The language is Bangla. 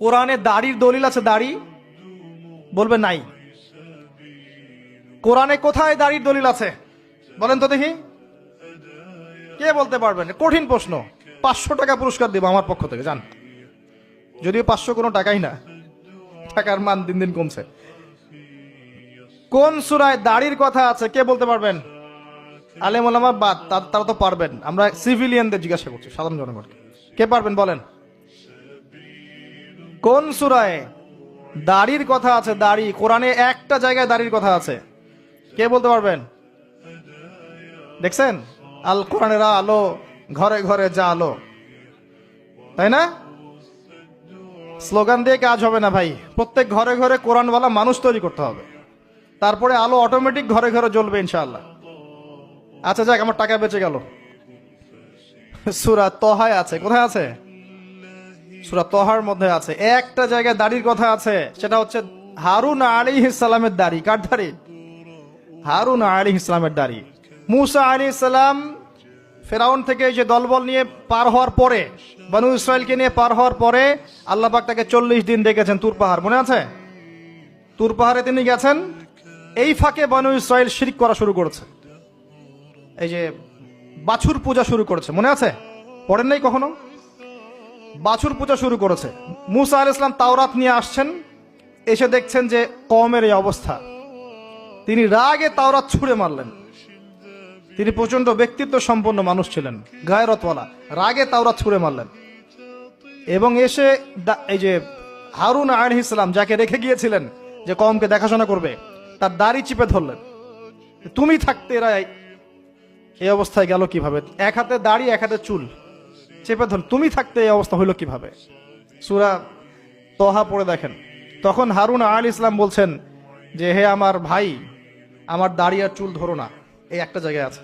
কোরআনে দাড়ির দলিল আছে? দাড়ি বলবে নাই। কোরআনে কোথায় দাড়ির দলিল আছে বলেন তো দেখি, কে বলতে পারবেন? কঠিন প্রশ্ন। 500 টাকা পুরস্কার দিব আমার পক্ষ থেকে, জান। যদিও 500 কোনো টাকাই না, টাকার মান দিন দিন কমছে। কোন সূরায় দাড়ির কথা আছে কে বলতে পারবেন? আলেম ওলামা বাদ, তারা তো পারবেন। আমরা সিভিলিয়ানদের জিজ্ঞাসা করছি, সাধারণ জনগণকে। কে পারবেন বলেন? কোন সূরায় দাড়ির কথা আছে? দাড়ি কোরআনে একটা জায়গায় দাড়ির কথা আছে, কে বলতে পারবেন? দেখছেন, আল কোরআনের আলো ঘরে ঘরে যা আলো, তাই না? স্লোগান দিয়ে কাজ হবে না ভাই, প্রত্যেক ঘরে ঘরে কোরআনওয়ালা মানুষ তৈরি করতে হবে, তারপরে আলো অটোমেটিক ঘরে ঘরে জ্বলবে ইনশাআল্লাহ। আচ্ছা যাক, আমার টাকা বেঁচে গেল। সূরা তহায় আছে। কোথায় আছে? সূরা তহার মধ্যে আছে, একটা জায়গায় দাড়ির কথা আছে, সেটা হচ্ছে হারুন আলাইহিস সালামের দাড়ি। কার দাড়ি? হারুন আলাইহিস সালামের দাড়ি। মুসা আলাইহিস সালাম ফেরাউন থেকে যে দলবল নিয়ে পার হওয়ার পরে, বনু ইসরায়েলকে নিয়ে পার হওয়ার পরে আল্লাহ পাক তাকে 40 দিন ডেকেছেন তুর পাহাড়, মনে আছে? তুর পাহাড়ে তিনি গেছেন। এই ফাঁকে বনু ইসরায়েল শিরক করা শুরু করেছে, এই যে বাছুর পূজা শুরু করেছে, মনে আছে? পড়েন নাই কখনো? বাছুর পূজা শুরু করেছে। মুসা আলাইহিস সালাম তাওরাত নিয়ে আসছেন, এসে দেখছেন যে কওমের এই অবস্থা। তিনি রাগে তাওরাত ছুঁড়ে মারলেন। তিনি প্রচন্ড ব্যক্তিত্ব সম্পন্ন মানুষ ছিলেন, গায়রতওয়ালা। রাগে তাওরাত ছুঁড়ে মারলেন এবং এসে এই যে হারুন আলাইহিস সালাম যাকে রেখে গিয়েছিলেন যে কওমকে দেখাশোনা করবে, তার দাড়ি চিপে ধরলেন। তুমি থাকতে এরা এই অবস্থায় গেল কিভাবে? এক হাতে দাড়ি, এক হাতে চুল, চেপে ধর। তুমি থাকতে এই অবস্থা হইল কিভাবে? সূরা তহা পড়ে দেখেন। তখন হারুন আলাইহিস সালাম বলছেন যে হে আমার ভাই, আমার দাড়ি আর চুল ধরো না, এই একটা জায়গায় আছে।